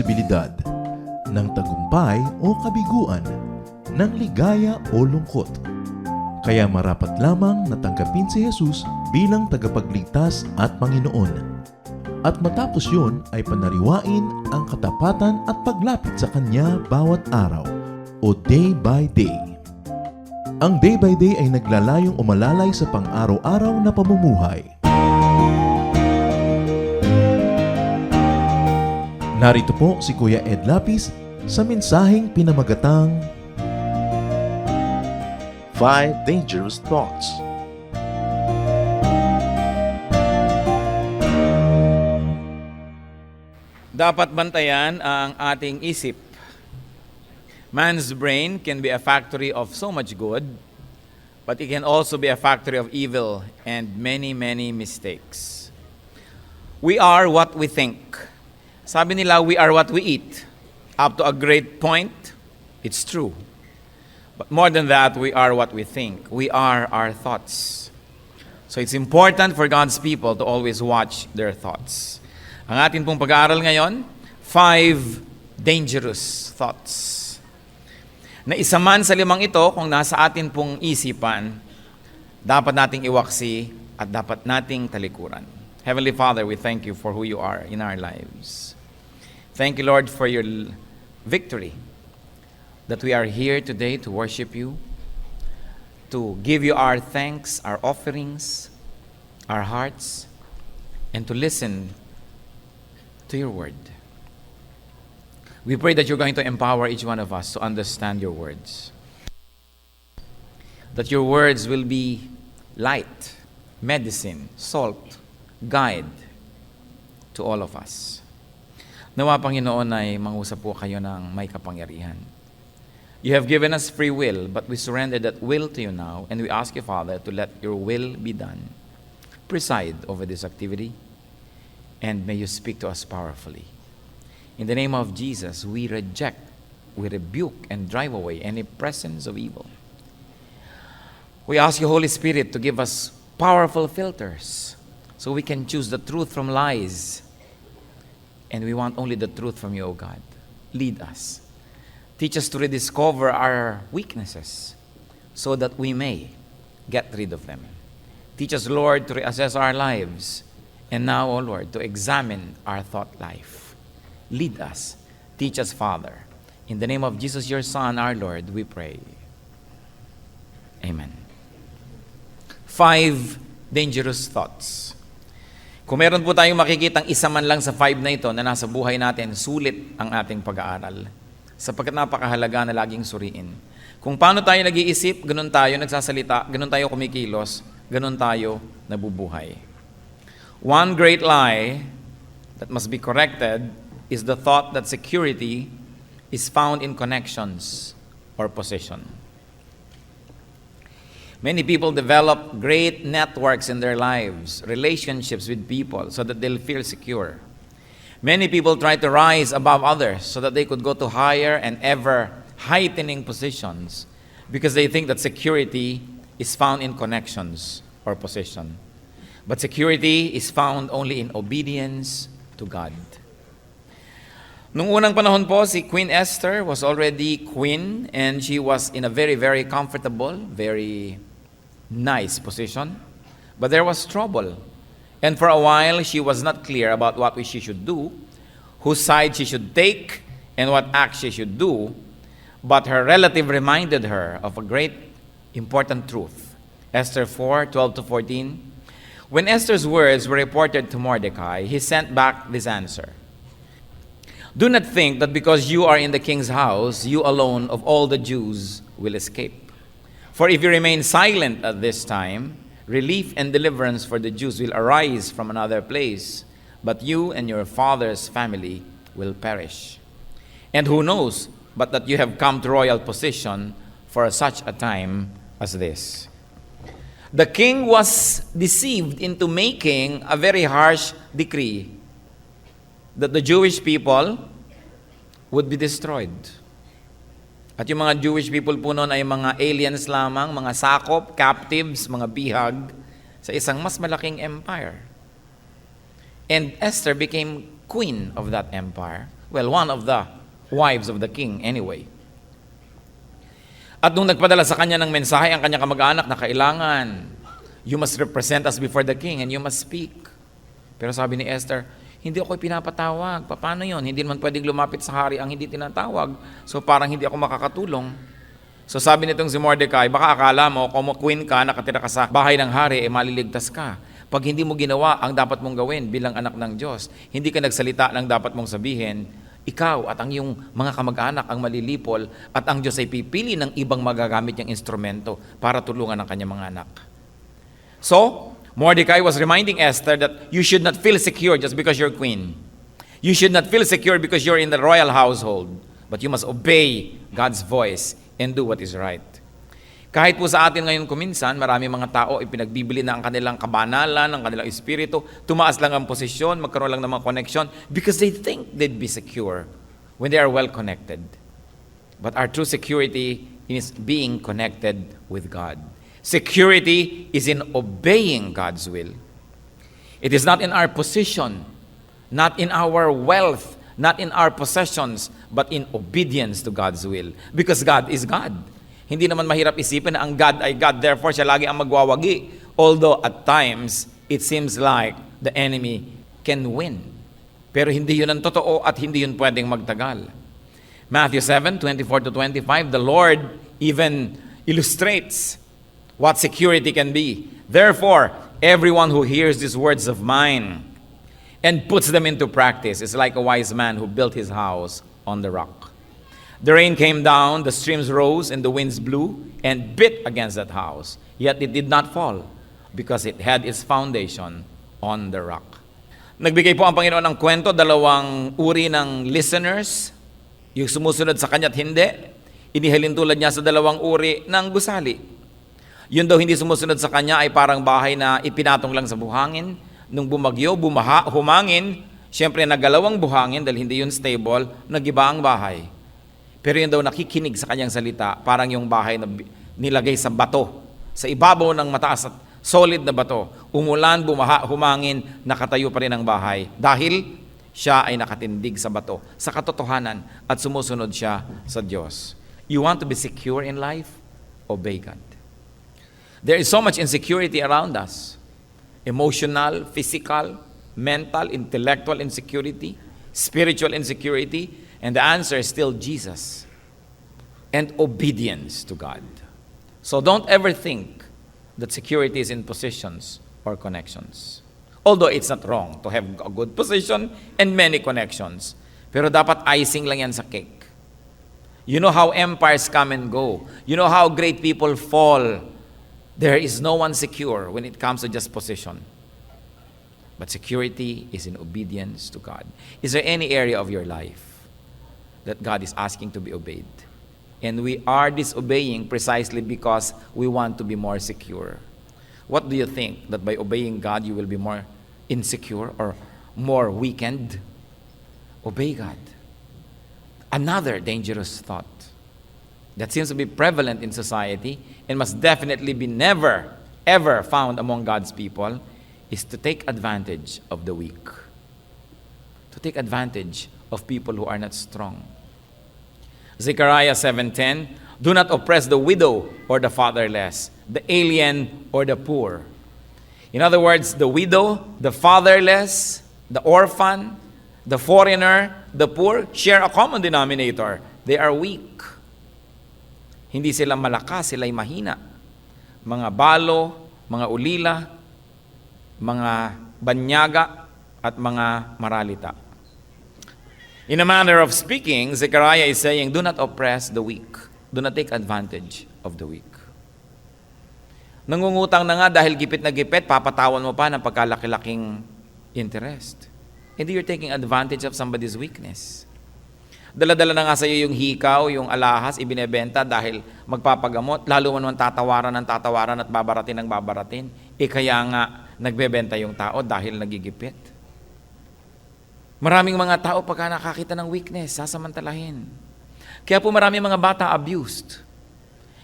posibilidad ng tagumpay o kabiguan, ng ligaya o lungkot. Kaya marapat lamang na tanggapin si Jesus bilang tagapagligtas at Panginoon. At matapos yun ay panariwain ang katapatan at paglapit sa Kanya bawat araw o day by day. Ang day by day ay naglalayong umalalay sa pang-araw-araw na pamumuhay. Narito po si Kuya Ed Lapis sa mensaheng pinamagatang 5 Dangerous Thoughts. Dapat bantayan ang ating isip. Man's brain can be a factory of so much good, but it can also be a factory of evil and many, many mistakes. We are what we think. Sabi nila, we are what we eat. Up to a great point, it's true. But more than that, we are what we think. We are our thoughts. So it's important for God's people to always watch their thoughts. Ang atin pong pag-aaral ngayon, 5 dangerous thoughts. Na isa man sa 5 ito, kung nasa atin pong isipan, dapat nating iwaksi at dapat nating talikuran. Heavenly Father, we thank you for who you are in our lives. Thank you, Lord, for your victory, that we are here today to worship you, to give you our thanks, our offerings, our hearts, and to listen to your word. We pray that you're going to empower each one of us to understand your words, that your words will be light, medicine, salt, guide to all of us. Nawa, Panginoon, ay mangusap po kayo ng may kapangyarihan. You have given us free will, but we surrender that will to you now, and we ask you, Father, to let your will be done. Preside over this activity, and may you speak to us powerfully. In the name of Jesus, we reject, we rebuke, and drive away any presence of evil. We ask you, Holy Spirit, to give us powerful filters so we can choose the truth from lies. And we want only the truth from you, O God. Lead us. Teach us to rediscover our weaknesses so that we may get rid of them. Teach us, Lord, to reassess our lives. And now, O Lord, to examine our thought life. Lead us. Teach us, Father. In the name of Jesus, your Son, our Lord, we pray. Amen. 5 dangerous thoughts. Kung meron po tayong makikitang isa man lang sa 5 na ito na nasa buhay natin, sulit ang ating pag-aaral. Sapagkat napakahalaga na laging suriin. Kung paano tayo nag-iisip, ganun tayo nagsasalita, ganun tayo kumikilos, ganun tayo nabubuhay. One great lie that must be corrected is the thought that security is found in connections or possession. Many people develop great networks in their lives, relationships with people, so that they'll feel secure. Many people try to rise above others so that they could go to higher and ever heightening positions because they think that security is found in connections or possession. But security is found only in obedience to God. Nung unang panahon po, si Queen Esther was already queen and she was in a very, very comfortable, very nice position. But there was trouble. And for a while, she was not clear about what she should do, whose side she should take, and what act she should do. But her relative reminded her of a great important truth. Esther 4:12-14. When Esther's words were reported to Mordecai, he sent back this answer. Do not think that because you are in the king's house, you alone of all the Jews will escape. For if you remain silent at this time, relief and deliverance for the Jews will arise from another place, but you and your father's family will perish. And who knows but that you have come to royal position for such a time as this. The king was deceived into making a very harsh decree that the Jewish people would be destroyed. At yung mga Jewish people po noon ay mga aliens lamang, mga sakop, captives, mga bihag sa isang mas malaking empire. And Esther became queen of that empire, Well, one of the wives of the king anyway. At nung nagpadala sa kanya ng mensahe ang kanyang kamag-anak na kailangan, you must represent us before the king and you must speak. Pero sabi ni Esther, hindi ako pinapatawag. Paano yon? Hindi naman pwedeng lumapit sa hari ang hindi tinatawag. So parang hindi ako makakatulong. So sabi nitong si Mordecai, baka akala mo kung queen ka, nakatira ka sa bahay ng hari, maliligtas ka. Pag hindi mo ginawa ang dapat mong gawin bilang anak ng Diyos, hindi ka nagsalita ng dapat mong sabihin, ikaw at ang iyong mga kamag-anak ang malilipol at ang Diyos ay pipili ng ibang magagamit niyang instrumento para tulungan ang kanyang mga anak. So, Mordecai was reminding Esther that you should not feel secure just because you're queen. You should not feel secure because you're in the royal household, but you must obey God's voice and do what is right. Kahit po sa atin ngayon kuminsan, marami mga tao ipinagbibili na ang kanilang kabanalan, ang kanilang espiritu, tumaas lang ang posisyon, magkaroon lang ng mga connection because they think they'd be secure when they are well connected. But our true security is being connected with God. Security is in obeying God's will. It is not in our position, not in our wealth, not in our possessions, but in obedience to God's will. Because God is God. Hindi naman mahirap isipin na ang God ay God, therefore siya lagi ang magwawagi. Although at times, it seems like the enemy can win. Pero hindi yun ang totoo at hindi yun pwedeng magtagal. Matthew 7:24-25, the Lord even illustrates what security can be. Therefore, everyone who hears these words of mine and puts them into practice is like a wise man who built his house on the rock. The rain came down, the streams rose, and the winds blew and beat against that house. Yet it did not fall because it had its foundation on the rock. Nagbigay po ang Panginoon ng kwento, dalawang uri ng listeners, yung sumusunod sa kanya't hindi. Inihalin tulad niya sa dalawang uri ng gusali. Yun daw hindi sumusunod sa kanya ay parang bahay na ipinatong lang sa buhangin. Nung bumagyo, bumaha, humangin, siyempre nagalawang buhangin dahil hindi yun stable, nagiba ang bahay. Pero yun daw nakikinig sa kanyang salita, parang yung bahay na nilagay sa bato, sa ibabaw ng mataas at solid na bato. Umulan, bumaha, humangin, nakatayo pa rin ang bahay. Dahil siya ay nakatindig sa bato, sa katotohanan, at sumusunod siya sa Diyos. You want to be secure in life? Obey God. There is so much insecurity around us. Emotional, physical, mental, intellectual insecurity, spiritual insecurity, and the answer is still Jesus and obedience to God. So don't ever think that security is in positions or connections. Although it's not wrong to have a good position and many connections. Pero dapat icing lang yan sa cake. You know how empires come and go. You know how great people fall. There is no one secure when it comes to just position. But security is in obedience to God. Is there any area of your life that God is asking to be obeyed? And we are disobeying precisely because we want to be more secure. What do you think? That by obeying God, you will be more insecure or more weakened? Obey God. Another dangerous thought that seems to be prevalent in society and must definitely be never, ever found among God's people is to take advantage of the weak. To take advantage of people who are not strong. Zechariah 7:10, do not oppress the widow or the fatherless, the alien or the poor. In other words, the widow, the fatherless, the orphan, the foreigner, the poor share a common denominator. They are weak. Hindi sila malakas, sila'y mahina. Mga balo, mga ulila, mga banyaga, at mga maralita. In a manner of speaking, Zechariah is saying, do not oppress the weak. Do not take advantage of the weak. Nangungutang na nga dahil gipit na gipit, papatawan mo pa ng pagkalaki-laking interest. Hindi you're taking advantage of somebody's weakness. Dala-dala na nga sa iyo yung hikaw, yung alahas, ibinebenta dahil magpapagamot, lalo man tatawaran ng tatawaran at babaratin ng babaratin. Kaya nga, nagbebenta yung tao dahil nagigipit. Maraming mga tao pagka nakakita ng weakness, sasamantalahin. Kaya po maraming mga bata abused.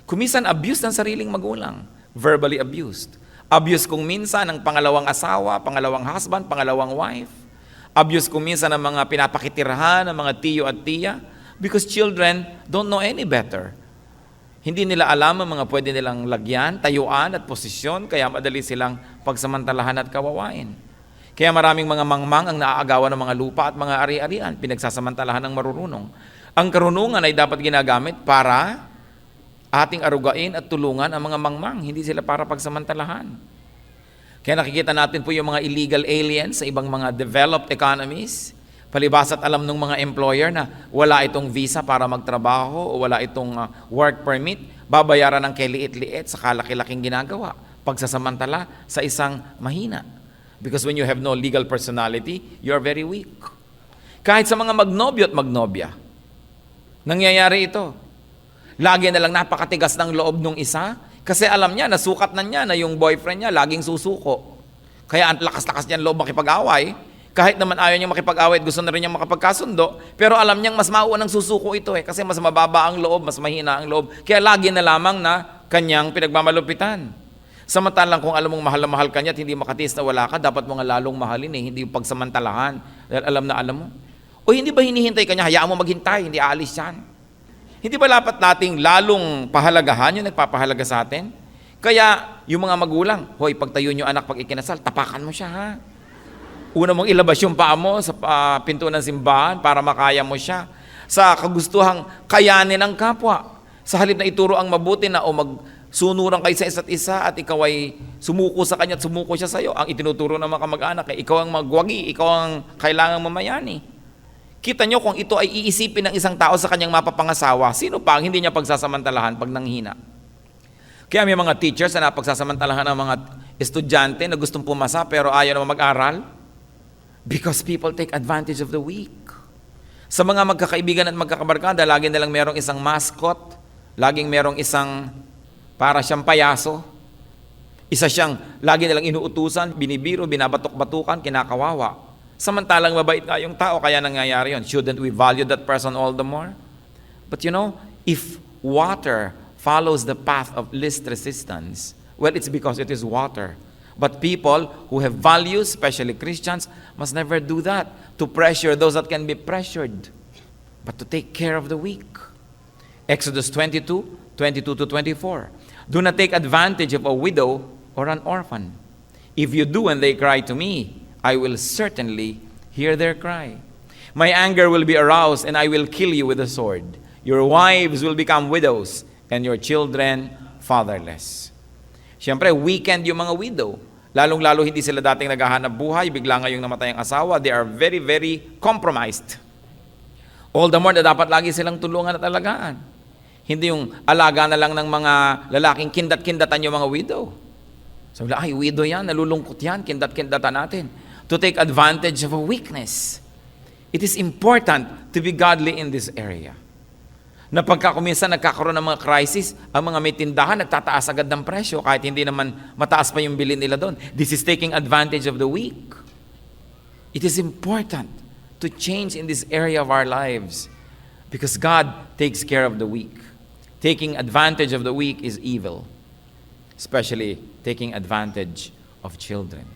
Kumisan abused ng sariling magulang, verbally abused. Abused kung minsan ng pangalawang asawa, pangalawang husband, pangalawang wife. abuse kuminsan ng mga pinapakitirahan, ng mga tiyo at tiya, because children don't know any better. Hindi nila alam ang mga pwede nilang lagyan, tayuan at posisyon, kaya madali silang pagsamantalahan at kawawain. Kaya maraming mga mangmang ang naaagawan ng mga lupa at mga ari-arian, pinagsasamantalahan ng marurunong. Ang karunungan ay dapat ginagamit para ating arugain at tulungan ang mga mangmang, hindi sila para pagsamantalahan. Kaya nakikita natin po yung mga illegal aliens sa ibang mga developed economies, palibas at alam ng mga employer na wala itong visa para magtrabaho o wala itong work permit, babayaran ng keliit-liit sa kalaki-laking ginagawa, pagsasamantala sa isang mahina. Because when you have no legal personality, you are very weak. Kahit sa mga magnobyo at magnobya, nangyayari ito. Lagi na lang napakatigas ng loob nung isa kasi alam niya, nasukat na niya na yung boyfriend niya laging susuko. Kaya ang lakas-lakas niya loob makipag-away. Kahit naman ayaw niya makipag-away at gusto na rin niya makapagkasundo, pero alam niyang mas mauunang susuko ito kasi mas mababa ang loob, mas mahina ang loob. Kaya lagi na lamang na kanyang pinagmamalupitan. Samantalang kung alam mong mahal na mahal ka niya at hindi makatiis na wala ka, dapat mo nga lalong mahalin hindi yung pagsamantalahan. Dahil alam na alam mo. O hindi ba hinihintay ka niya, hayaan mo maghintay, hindi aalis yan. Hindi ba dapat nating lalong pahalagahan yung nagpapahalaga sa atin? Kaya yung mga magulang, hoy, pagtayo nyo anak pag ikinasal, tapakan mo siya ha. Una mong ilabas yung paa mo sa pinto ng simbahan para makaya mo siya. Sa kagustuhang kayanin ang kapwa. Sa halip na ituro ang mabuti na o magsunuran kayo sa isa't isa at ikaw ay sumuko sa kanya at sumuko siya sa iyo. Ang itinuturo ng mga kamag-anak ay ikaw ang magwagi, ikaw ang kailangang mamayani. Kita nyo kung ito ay iisipin ng isang tao sa kanyang mapapangasawa, sino pa ang hindi niya pagsasamantalahan pag nanghina? Kaya may mga teachers na napagsasamantalahan ng mga estudyante na gustong pumasa pero ayaw naman mag-aral. Because people take advantage of the weak. Sa mga magkakaibigan at magkakabarkada, lagi nilang merong isang mascot, laging merong isang para siyang payaso. Isa siyang lagi nilang inuutusan, binibiro, binabatok-batukan, kinakawawa. Samantalang mabait nga yung tao, kaya nangyayari yun. Shouldn't we value that person all the more? But you know, if water follows the path of least resistance, well, it's because it is water. But people who have values, especially Christians, must never do that, to pressure those that can be pressured, but to take care of the weak. Exodus 22:22-24. Do not take advantage of a widow or an orphan. If you do and they cry to me, I will certainly hear their cry. My anger will be aroused and I will kill you with a sword. Your wives will become widows and your children fatherless. Siyempre, weekend yung mga widow. Lalong-lalo hindi sila dating naghahanap buhay, bigla ngayong namatay ang asawa, they are very, very compromised. All the more na dapat lagi silang tulungan at alagaan. Hindi yung alaga na lang ng mga lalaking kindat-kindatan yung mga widow. So, ay, widow yan, nalulungkot yan, kindat-kindatan natin. To take advantage of a weakness. It is important to be godly in this area. Na pagka kuminsan nagkakaroon ng mga crisis, ang mga may tindahan nagtataas agad ng presyo kahit hindi naman mataas pa yung bilhin nila doon. This is taking advantage of the weak. It is important to change in this area of our lives because God takes care of the weak. Taking advantage of the weak is evil, especially taking advantage of children.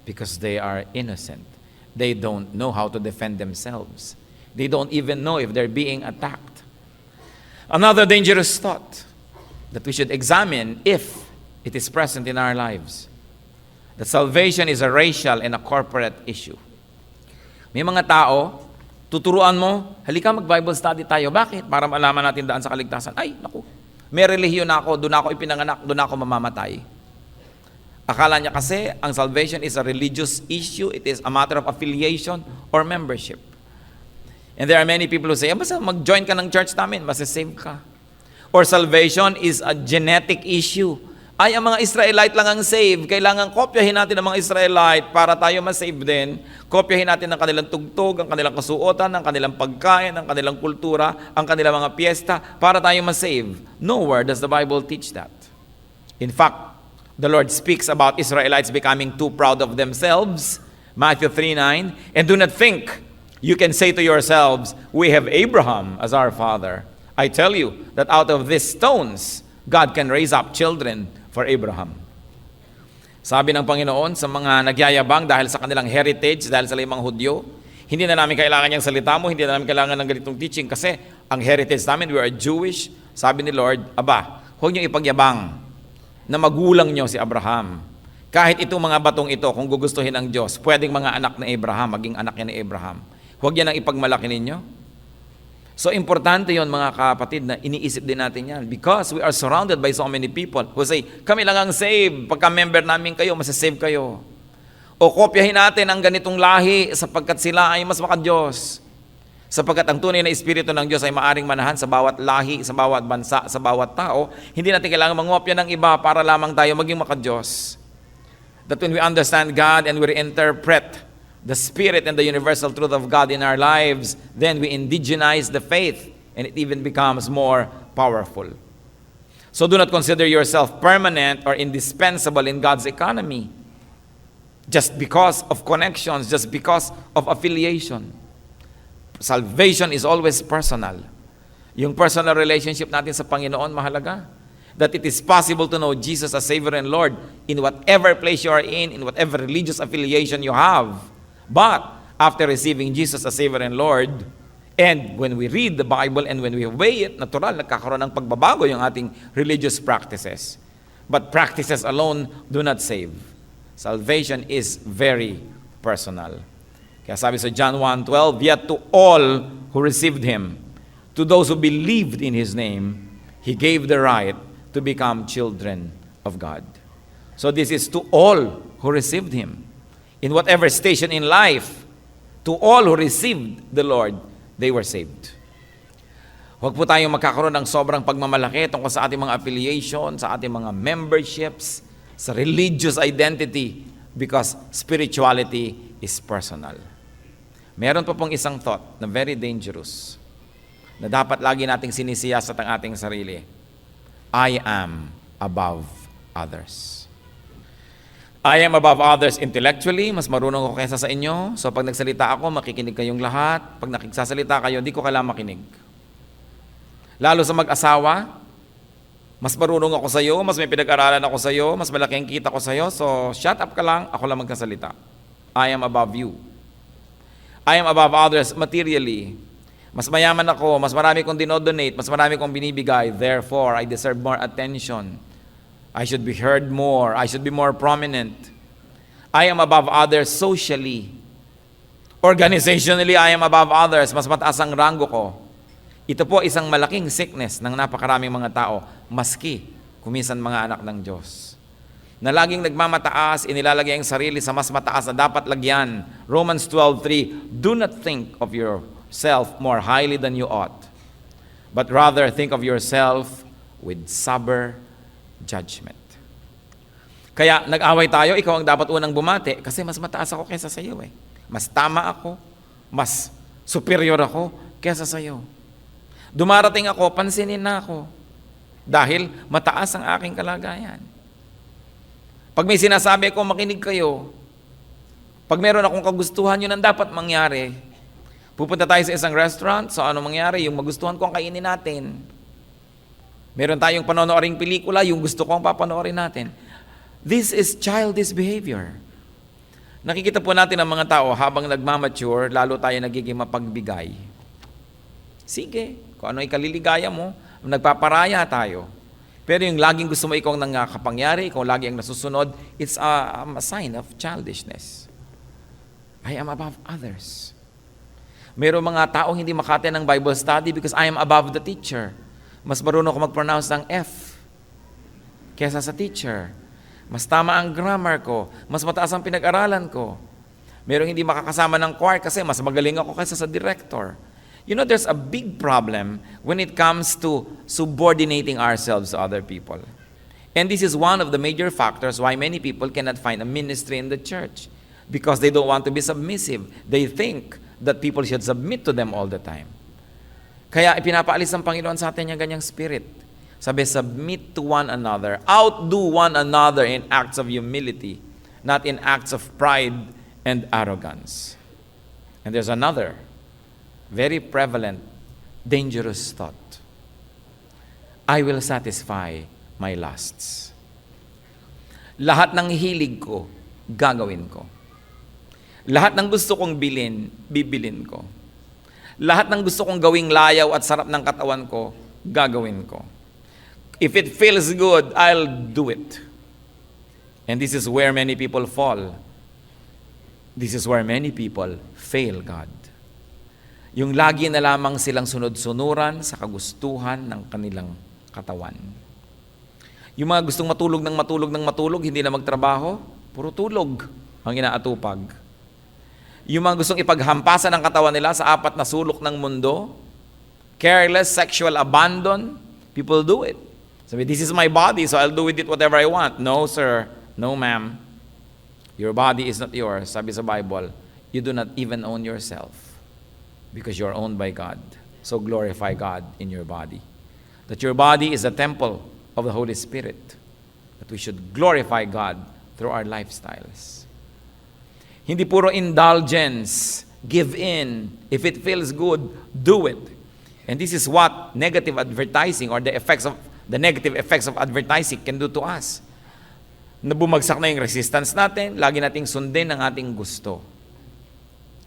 Because they are innocent. They don't know how to defend themselves. They don't even know if they're being attacked. Another dangerous thought that we should examine if it is present in our lives. That salvation is a racial and a corporate issue. May mga tao, tuturuan mo, halika mag-Bible study tayo. Bakit? Para malaman natin daan sa kaligtasan. Ay, naku, may relihiyon ako, doon ako ipinanganak, doon ako mamamatay. Akala niya kasi ang salvation is a religious issue, it is a matter of affiliation or membership. And there are many people who say, basta mag-join ka ng church namin, masasave ka. Or salvation is a genetic issue. Ay, ang mga Israelite lang ang save. Kailangan kopyahin natin ang mga Israelite para tayo masave din. Kopyahin natin ang kanilang tugtog, ang kanilang kasuotan, ang kanilang pagkain, ang kanilang kultura, ang kanilang mga piyesta para tayo masave. Nowhere does the Bible teach that. In fact, the Lord speaks about Israelites becoming too proud of themselves. Matthew 3:9. And do not think you can say to yourselves, we have Abraham as our father. I tell you that out of these stones, God can raise up children for Abraham. Sabi ng Panginoon sa mga nagyayabang dahil sa kanilang heritage, dahil sa mga Hudyo, hindi na namin kailangan yung salita mo, hindi na namin kailangan ng ganitong teaching kasi ang heritage namin, we are Jewish. Sabi ni Lord, aba, huwag niyo ipagyabang na magulang niyo si Abraham. Kahit itong mga batong ito, kung gugustuhin ng Diyos, pwedeng mga anak ni Abraham, maging anak niya ni Abraham. Huwag yan ang ipagmalaki ninyo. So, importante yon mga kapatid na iniisip din natin yan because we are surrounded by so many people who say, kami lang ang save. Pagka-member namin kayo, masasave kayo. O kopyahin natin ang ganitong lahi sapagkat sila ay mas maka-Diyos. Sapagkat ang tunay na Espiritu ng Diyos ay maaring manahan sa bawat lahi, sa bawat bansa, sa bawat tao. Hindi natin kailangan mangopya ng iba para lamang tayo maging maka-Diyos. That when we understand God and we reinterpret the Spirit and the universal truth of God in our lives, then we indigenize the faith and it even becomes more powerful. So do not consider yourself permanent or indispensable in God's economy just because of connections, just because of affiliation. Salvation is always personal. Yung personal relationship natin sa Panginoon, mahalaga. That it is possible to know Jesus as Savior and Lord in whatever place you are in whatever religious affiliation you have. But after receiving Jesus as Savior and Lord, and when we read the Bible and when we weigh it, natural, nagkakaroon ng pagbabago yung ating religious practices. But practices alone do not save. Salvation is very personal. Kaya sabi sa John 1:12, yet to all who received Him, to those who believed in His name, He gave the right to become children of God. So this is to all who received Him. In whatever station in life, to all who received the Lord, they were saved. Huwag po tayong magkakaroon ng sobrang pagmamalaki tungkol sa ating mga affiliation, sa ating mga memberships, sa religious identity, because spirituality is personal. Meron pa pong isang thought na very dangerous, na dapat lagi nating sinisiyasat ang ating sarili. I am above others. I am above others intellectually, mas marunong ako kaysa sa inyo. So pag nagsalita ako, makikinig kayong lahat. Pag nakiksasalita kayo, hindi ko kailangan makinig. Lalo sa mag-asawa, mas marunong ako sa iyo, mas may pinag-aralan ako sa iyo, mas malaki ang kita ko sa iyo. So shut up ka lang, ako lang magkasalita. I am above you. I am above others materially. Mas mayaman ako, mas marami kong dinodonate, mas marami kong binibigay. Therefore, I deserve more attention. I should be heard more. I should be more prominent. I am above others socially. Organizationally, I am above others. Mas mataas ang ranggo ko. Ito po isang malaking sickness ng napakaraming mga tao, maski kuminsan mga anak ng Diyos. Na laging nagmamataas, inilalagay ang sarili sa mas mataas na dapat lagyan. Romans 12:3, do not think of yourself more highly than you ought, but rather think of yourself with sober judgment. Kaya nag-away tayo, ikaw ang dapat unang bumati kasi mas mataas ako kaysa sa iyo eh. Mas tama ako, mas superior ako kaysa sa iyo. Dumarating ako, pansinin na ako dahil mataas ang aking kalagayan. Pag may sinasabi ako, makinig kayo. Pag meron akong kagustuhan, yun ang dapat mangyari. Pupunta tayo sa isang restaurant, so ano mangyari? Yung magustuhan ko ang kainin natin. Meron tayong panonooring pelikula, yung gusto kong papanoorin natin. This is childish behavior. Nakikita po natin ang mga tao habang nagmamature, lalo tayo nagiging mapagbigay. Sige, kung ano ikaliligaya mo, nagpaparaya tayo. Pero yung laging gusto mo ikaw ang nangakapangyari, ikaw lagi ang nasusunod, it's a sign of childishness. I am above others. Mayroong mga taong hindi makate ng Bible study because I am above the teacher. Mas marunong ako mag-pronounce ng F kesa sa teacher. Mas tama ang grammar ko. Mas mataas ang pinag-aralan ko. Mayroong hindi makakasama ng choir kasi mas magaling ako kaysa sa director. You know, there's a big problem when it comes to subordinating ourselves to other people. And this is one of the major factors why many people cannot find a ministry in the church. Because they don't want to be submissive. They think that people should submit to them all the time. Kaya ipinapaalis ng Panginoon sa atin yung ganyang spirit. Sabi, submit to one another. Outdo one another in acts of humility, not in acts of pride and arrogance. And there's another very prevalent, dangerous thought. I will satisfy my lusts. Lahat ng hilig ko, gagawin ko. Lahat ng gusto kong bilhin, bibilin ko. Lahat ng gusto kong gawing layaw at sarap ng katawan ko, gagawin ko. If it feels good, I'll do it. And this is where many people fall. This is where many people fail God. Yung lagi na lamang silang sunod-sunuran sa kagustuhan ng kanilang katawan. Yung mga gustong matulog ng matulog ng matulog, hindi na magtrabaho, puro tulog ang inaatupag. Yung mga gustong ipaghampasan ng katawan nila sa apat na sulok ng mundo, careless sexual abandon, people do it. Sabi, this is my body, so I'll do with it whatever I want. No, sir. No, ma'am. Your body is not yours. Sabi sa Bible, you do not even own yourself because you are owned by God. So glorify God in your body. That your body is a temple of the Holy Spirit. That we should glorify God through our lifestyles. Hindi puro indulgence, give in. If it feels good, do it. And this is what negative advertising or the negative effects of advertising can do to us. Na bumagsak na yung resistance natin, lagi nating sundin ang ating gusto.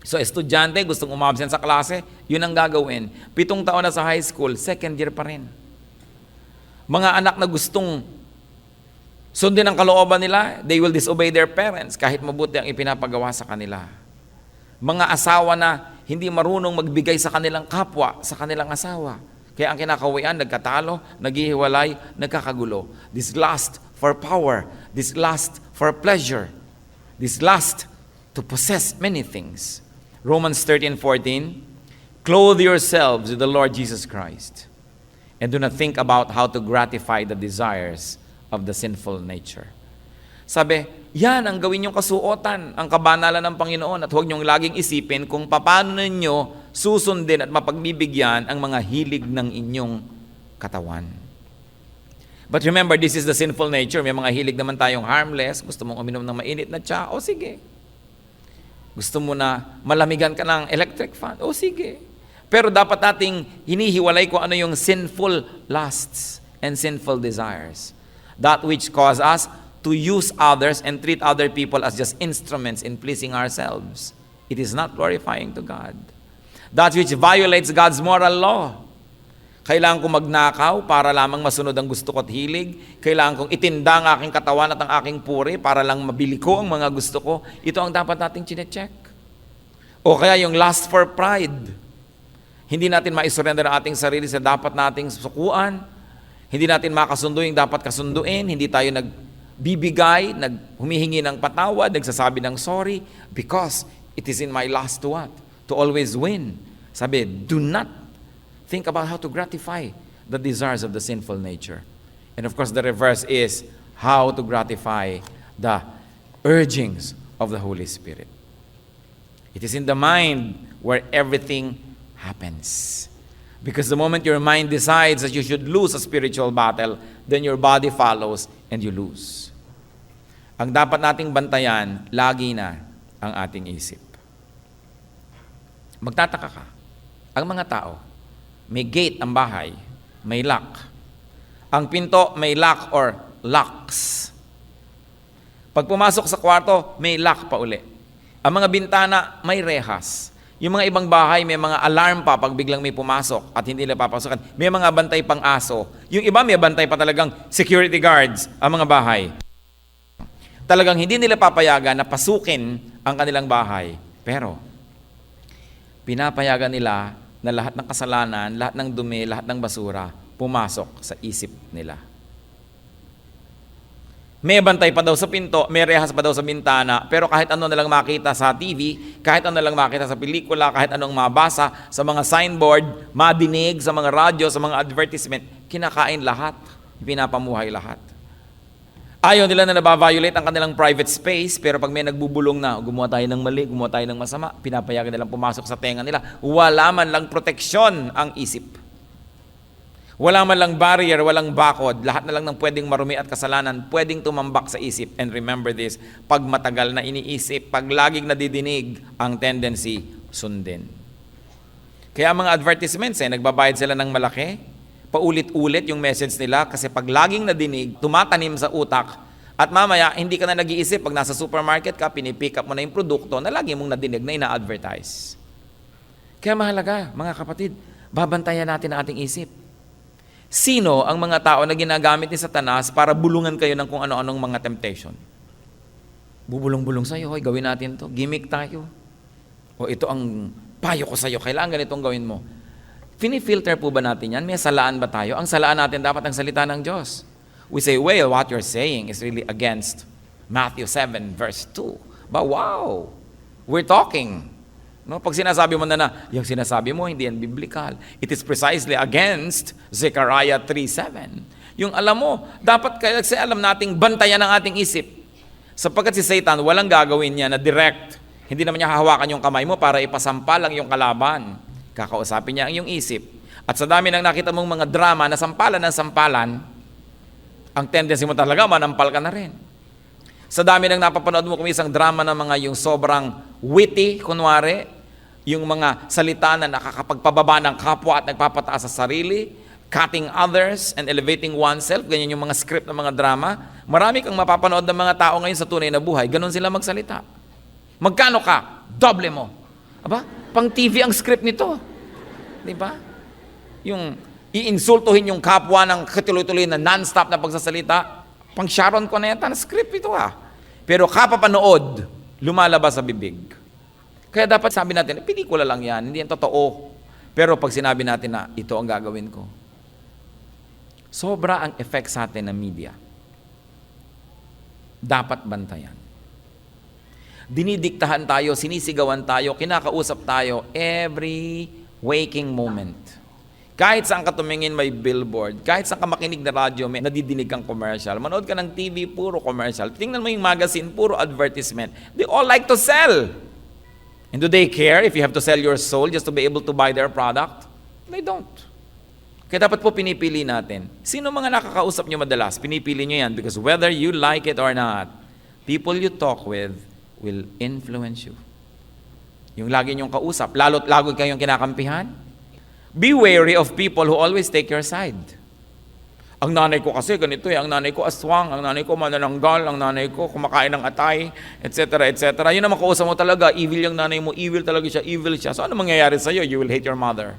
So, estudyante, gustong umabsent sa klase, yun ang gagawin. 7 taon na sa high school, second year pa rin. Mga anak na gustong sundin ang kalooban nila, they will disobey their parents kahit mabuti ang ipinapagawa sa kanila. Mga asawa na hindi marunong magbigay sa kanilang kapwa, sa kanilang asawa. Kaya ang kinakawian, nagkatalo, naghihiwalay, nagkakagulo. This lust for power, this lust for pleasure, this lust to possess many things. Romans 13:14, clothe yourselves with the Lord Jesus Christ and do not think about how to gratify the desires of the sinful nature. Sabi, yan ang gawin niyong kasuotan, ang kabanalan ng Panginoon, at huwag niyong laging isipin kung paano ninyo susundin at mapagbibigyan ang mga hilig ng inyong katawan. But remember, this is the sinful nature. May mga hilig naman tayong harmless. Gusto mong uminom ng mainit na tsa? O sige. Gusto mo na malamigan ka ng electric fan? O sige. Pero dapat nating hinihiwalay kung ano yung sinful lusts and sinful desires. That which cause us to use others and treat other people as just instruments in pleasing ourselves. It is not glorifying to God. That which violates God's moral law. Kailangan kong magnakaw para lamang masunod ang gusto ko at hilig. Kailangan kong itinda ang aking katawan at ang aking puri para lang mabili ko ang mga gusto ko. Ito ang dapat nating chinecheck. O kaya yung lust for pride. Hindi natin maisurrender ang ating sarili sa dapat nating sukuan. Hindi natin makasundo yung dapat kasunduin. Hindi tayo nagbibigay, humihingi ng patawad, nagsasabi ng sorry because it is in my lust to what? To always win. Sabi, do not think about how to gratify the desires of the sinful nature. And of course, the reverse is how to gratify the urgings of the Holy Spirit. It is in the mind where everything happens. Because the moment your mind decides that you should lose a spiritual battle, then your body follows and you lose. Ang dapat nating bantayan, lagi na ang ating isip. Magtataka ka, ang mga tao, may gate ang bahay, may lock. Ang pinto may lock or locks. Pag pumasok sa kwarto, may lock pa uli. Ang mga bintana, may rehas. Yung mga ibang bahay, may mga alarm pa pag biglang may pumasok at hindi nila papasokan. May mga bantay pang aso. Yung iba, may bantay pa talagang security guards ang mga bahay. Talagang hindi nila papayagan na pasukin ang kanilang bahay. Pero, pinapayagan nila na lahat ng kasalanan, lahat ng dumi, lahat ng basura, pumasok sa isip nila. May bantay pa daw sa pinto, may rehas pa daw sa bintana, pero kahit ano na lang makita sa TV, kahit ano na lang makita sa pelikula, kahit anong mabasa sa mga signboard, madinig sa mga radyo, sa mga advertisement, kinakain lahat, pinapamuhay lahat. Ayaw nila na nabaviolate ang kanilang private space, pero pag may nagbubulong na, gumawa tayo ng mali, gumawa tayo ng masama, pinapayagan nilang pumasok sa tenga nila. Wala man lang proteksyon ang isip. Wala man lang barrier, walang bakod. Lahat na lang ng pwedeng marumi at kasalanan, pwedeng tumambak sa isip. And remember this, pag matagal na iniisip, pag laging nadidinig, ang tendency, sundin. Kaya mga advertisements, nagbabayad sila ng malaki, paulit-ulit yung message nila kasi pag laging nadinig, tumatanim sa utak At mamaya, hindi ka na nag-iisip pag nasa supermarket ka, pinipick up mo na yung produkto na lagi mong nadinig na ina-advertise. Kaya mahalaga, mga kapatid, babantayan natin ang ating isip. Sino ang mga tao na ginagamit ni Satanas para bulungan kayo ng kung ano-anong mga temptation? Bubulong-bulong sa'yo, hoy, gawin natin to. Gimmick tayo. O ito ang payo ko sa'yo, kailangan ganitong gawin mo. Fini-filter po ba natin yan? May salaan ba tayo? Ang salaan natin dapat ang salita ng Diyos. We say, well, what you're saying is really against Matthew 7 verse 2. But wow, we're talking. No? Pag sinasabi mo na yung sinasabi mo, hindi yan biblical. It is precisely against Zechariah 3:7. Yung alam mo, dapat kasi alam nating bantayan ang ating isip. Sapagkat si Satan, walang gagawin niya na direct. Hindi naman niya hahawakan yung kamay mo para ipasampal ang yung kalaban. Kakausapin niya ang iyong isip. At sa dami ng nakita mong mga drama na sampalan ng sampalan, ang tendency mo talaga, manampal ka na rin. Sa dami ng napapanood mo kung isang drama ng mga yung sobrang witty, kunwari, yung mga salita na nakakapagpababa ng kapwa at nagpapataas sa sarili, cutting others and elevating oneself, ganyan yung mga script ng mga drama. Marami kang mapapanood ng mga tao ngayon sa tunay na buhay, ganun sila magsalita. Magkano ka? Doble mo. Aba? Pang TV ang script nito. Di ba? Yung iinsultuhin yung kapwa ng katuloy-tuloy na non-stop na pagsasalita, pang Sharon ko na yata na script ito Pero kapapanood, lumalabas sa bibig. Kaya dapat sabi natin, pelikula lang yan, hindi yan totoo. Pero pag sinabi natin na ito ang gagawin ko, sobra ang effect sa atin ng media. Dapat bantayan. Dinidiktahan tayo, sinisigawan tayo, kinakausap tayo every waking moment. Kahit saan ka tumingin may billboard, kahit saan ka makinig na radyo, may nadidinig kang commercial. Manood ka ng TV, puro commercial. Tingnan mo yung magazine, puro advertisement. They all like to sell. And do they care if you have to sell your soul just to be able to buy their product? They don't. Kaya dapat po pinipili natin. Sino mga nakakausap nyo madalas? Pinipili nyo yan because whether you like it or not, people you talk with will influence you. Yung lagi nyong kausap, lalo't lagi kayong kinakampihan, be wary of people who always take your side. Ang nanay ko kasi ganito ang nanay ko aswang, ang nanay ko manananggal, ang nanay ko kumakain ng atay, etc. etc. Yun ang makausap mo talaga, evil yung nanay mo, evil talaga siya, evil siya. So ano mangyayari sa'yo? You will hate your mother.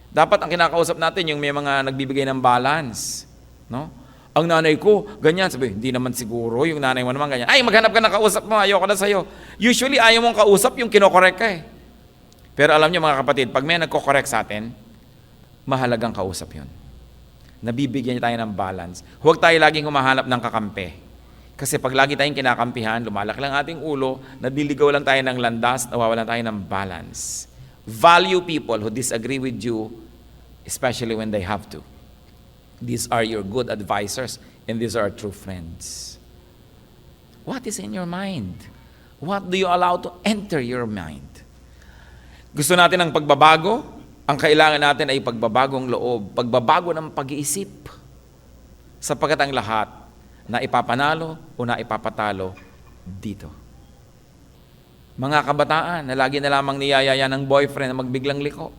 Dapat ang kinakausap natin yung may mga nagbibigay ng balance. No? Ang nanay ko, ganyan. Sabi, hindi naman siguro, yung nanay mo naman ganyan. Ay, maghanap ka ng kausap mo, ayoko na sa'yo. Usually, ayaw mong kausap yung kinokorek ka Pero alam niyo mga kapatid, pag may nagko-correct sa atin, mahalagang kausap yun. Nabibigyan niya tayo ng balance. Huwag tayo laging humahanap ng kakampi. Kasi pag lagi tayong kinakampihan, lumalaki lang ating ulo, nadiligaw lang tayo ng landas, nawawalan tayo ng balance. Value people who disagree with you, especially when they have to. These are your good advisors, and these are true friends. What is in your mind? What do you allow to enter your mind? Gusto natin ng pagbabago, ang kailangan natin ay pagbabagong loob, pagbabago ng pag-iisip. Sapagkat ang lahat na ipapanalo o na ipapatalo dito. Mga kabataan na lagi na lamang niyayaya ng boyfriend na magbiglang liko.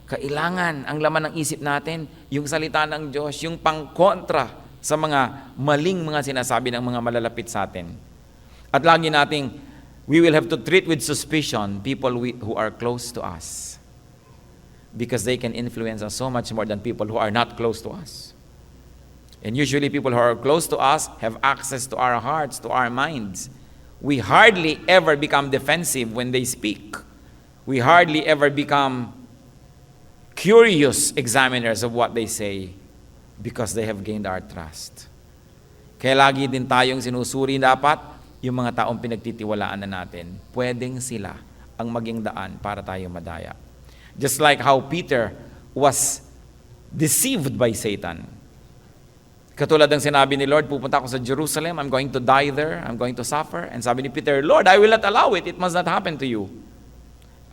Kailangan ang laman ng isip natin, yung salita ng Diyos, yung pangkontra sa mga maling mga sinasabi ng mga malalapit sa atin. At lagi nating we will have to treat with suspicion people who are close to us because they can influence us so much more than people who are not close to us. And usually people who are close to us have access to our hearts, to our minds. We hardly ever become defensive when they speak. We hardly ever become curious examiners of what they say because they have gained our trust. Kaya lagi din tayong sinusuri dapat yung mga taong pinagtitiwalaan na natin, pwedeng sila ang maging daan para tayo madaya. Just like how Peter was deceived by Satan. Katulad ng sinabi ni Lord, pupunta ako sa Jerusalem, I'm going to die there, I'm going to suffer. And sabi ni Peter, Lord, I will not allow it, it must not happen to you.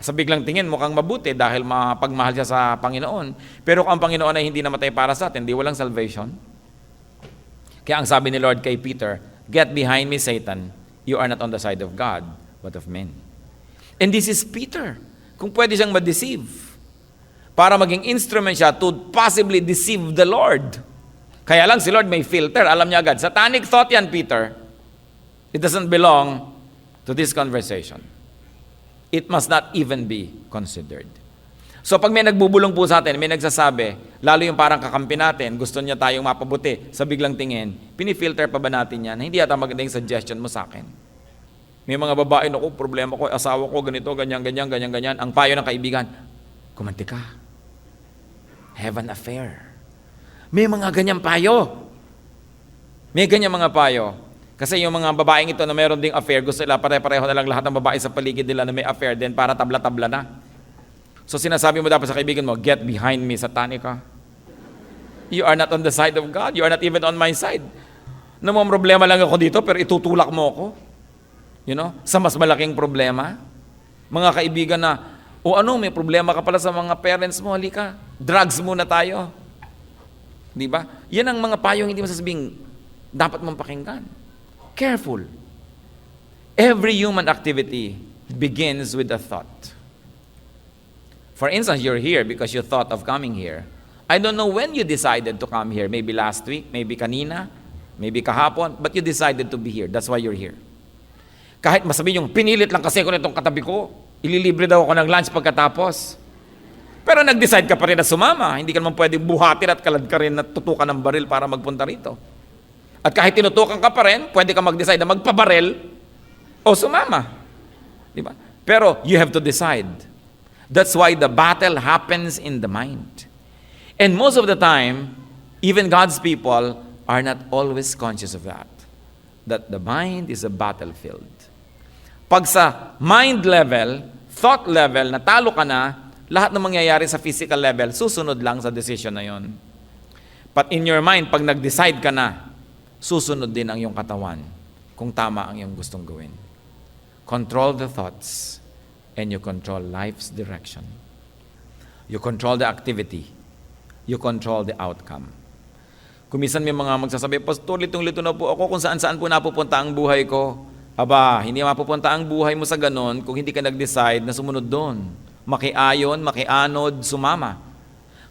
Sa biglang tingin, mukhang mabuti dahil mapagmahal siya sa Panginoon. Pero kung ang Panginoon ay hindi namatay para sa atin, di walang salvation. Kaya ang sabi ni Lord kay Peter, get behind me, Satan. You are not on the side of God, but of men. And this is Peter. Kung pwede siyang ma-deceive, para maging instrument siya to possibly deceive the Lord. Kaya lang si Lord may filter. Alam niya agad, satanic thought yan, Peter. It doesn't belong to this conversation. It must not even be considered. So pag may nagbubulong po sa atin, may nagsasabi, lalo yung parang kakampi natin, gusto niya tayong mapabuti, sa biglang tingin, pinifilter pa ba natin yan? Hindi yata magandang suggestion mo sa akin. May mga babae, naku, problema ko, asawa ko, ganito, ganyan, ganyan, ganyan, ganyan. Ang payo ng kaibigan, kumanti ka. Have an affair. May mga ganyang payo. May ganyang mga payo. Kasi yung mga babaeng ito na meron ding affair, gusto nila pare-pareho na lang lahat ng babae sa paligid nila na may affair din para tabla-tabla na. So sinasabi mo dapat sa kaibigan mo, get behind me, satanika. You are not on the side of God. You are not even on my side. Namang problema lang ako dito, pero itutulak mo ako. You know, sa mas malaking problema. Mga kaibigan na, o ano, may problema ka pala sa mga parents mo, halika, drugs muna tayo. Di ba? Yan ang mga payong hindi masasabing dapat mong pakinggan. Careful. Every human activity begins with a thought. For instance, you're here because you thought of coming here. I don't know when you decided to come here. Maybe last week, maybe kanina, maybe kahapon, but you decided to be here. That's why you're here. Kahit masabi yung pinilit lang kasi ako nitong katabi ko, ililibre daw ako ng lunch pagkatapos. Pero nag-decide ka pa rin na sumama. Hindi ka naman pwedeng buhatin at kalad ka rin na tutukan ng baril para magpunta rito. At kahit tinutukan ka pa rin, pwede ka mag-decide na magpabaril o sumama. Di ba? Pero you have to decide. That's why the battle happens in the mind. And most of the time, even God's people are not always conscious of that. That the mind is a battlefield. Pag sa mind level, thought level, natalo ka na, lahat ng mangyayari sa physical level, susunod lang sa decision na yon. But in your mind, pag nag-decide ka na, susunod din ang iyong katawan kung tama ang iyong gustong gawin. Control the thoughts and you control life's direction. You control the activity. You control the outcome. Kung minsan may mga magsasabi, Pastor, litong-lito na po ako kung saan-saan po napupunta ang buhay ko. Aba, hindi mapupunta ang buhay mo sa ganon kung hindi ka nag-decide na sumunod doon. Makiayon, makianod, sumama.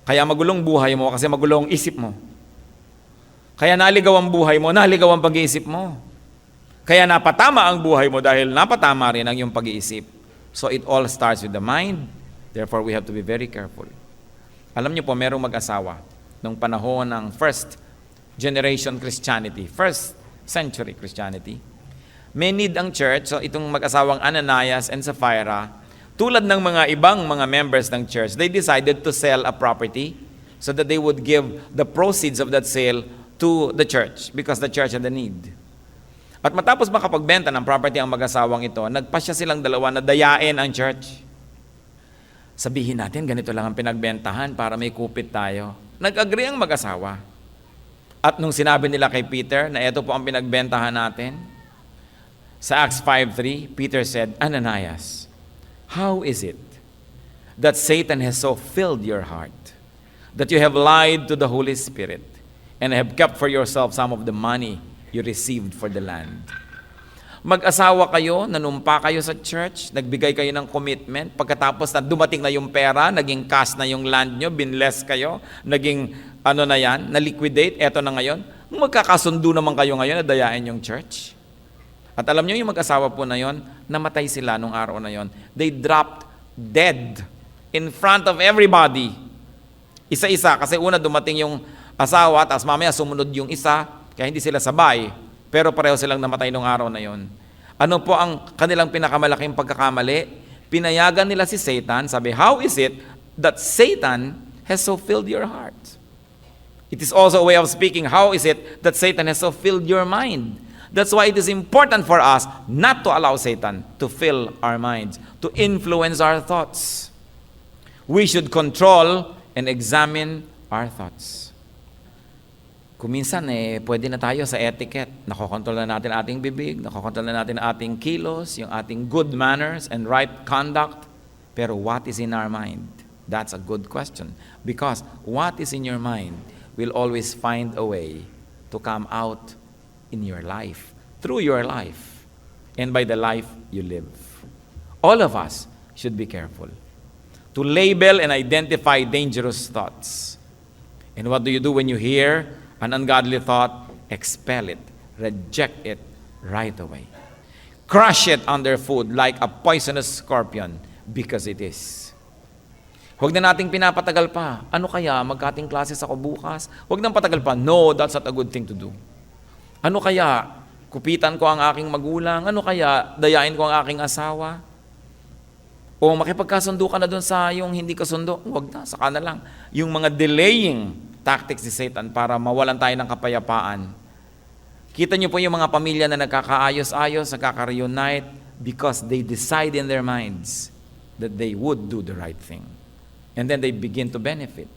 Kaya magulong buhay mo kasi magulong isip mo. Kaya naligaw ang buhay mo, naligaw ang pag-iisip mo. Kaya napatama ang buhay mo dahil napatama rin ang iyong pag-iisip. So it all starts with the mind. Therefore, we have to be very careful. Alam niyo po, merong mag-asawa nung panahon ng first generation Christianity, first century Christianity. May need ang church, so itong mag-asawang Ananias and Sapphira, tulad ng mga ibang mga members ng church, they decided to sell a property so that they would give the proceeds of that sale to the church because the church had a need. At matapos makapagbenta ng property ang mag-asawang ito, nagpasya silang dalawa na dayain ang church. Sabihin natin, ganito lang ang pinagbentahan para may kupit tayo. Nag-agree ang mag-asawa. At nung sinabi nila kay Peter na ito po ang pinagbentahan natin, sa Acts 5:3, Peter said, Ananias, how is it that Satan has so filled your heart that you have lied to the Holy Spirit and have kept for yourself some of the money you received for the land? Mag-asawa kayo, nanumpa kayo sa church, nagbigay kayo ng commitment, pagkatapos na dumating na yung pera, naging cash na yung land nyo, binless kayo, naging ano na yan, na-liquidate, eto na ngayon. Magkakasundo naman kayo ngayon na dayain yung church. At alam nyo yung mag-asawa po na yon, namatay sila nung araw na yon. They dropped dead in front of everybody. Isa-isa, kasi una dumating yung asawa, tapos mamaya sumunod yung isa, kaya hindi sila sabay, pero pareho silang namatay nung araw na yon. Ano po ang kanilang pinakamalaking pagkakamali? Pinayagan nila si Satan, sabi, how is it that Satan has so filled your heart? It is also a way of speaking, how is it that Satan has so filled your mind? That's why it is important for us not to allow Satan to fill our minds, to influence our thoughts. We should control and examine our thoughts. Kung minsan, pwede na tayo sa etiquette. Nakokontrol na natin ating bibig, nakokontrol na natin ating kilos, yung ating good manners and right conduct. Pero what is in our mind? That's a good question. Because what is in your mind will always find a way to come out in your life, through your life, and by the life you live. All of us should be careful to label and identify dangerous thoughts. And what do you do when you hear An ungodly thought, expel it, reject it right away. Crush it underfoot like a poisonous scorpion because it is. Huwag na nating pinapatagal pa. Ano kaya, magkating classes ako bukas? Huwag nang patagal pa. No, that's not a good thing to do. Ano kaya, kupitan ko ang aking magulang? Ano kaya, dayain ko ang aking asawa? O makipagkasundo ka na doon sa yung hindi kasundo? Huwag na, saka na lang. Yung mga delaying tactics ni Satan para mawalan tayo ng kapayapaan. Kita niyo po yung mga pamilya na nagkakaayos-ayos, nagkaka-reunite because they decide in their minds that they would do the right thing. And then they begin to benefit.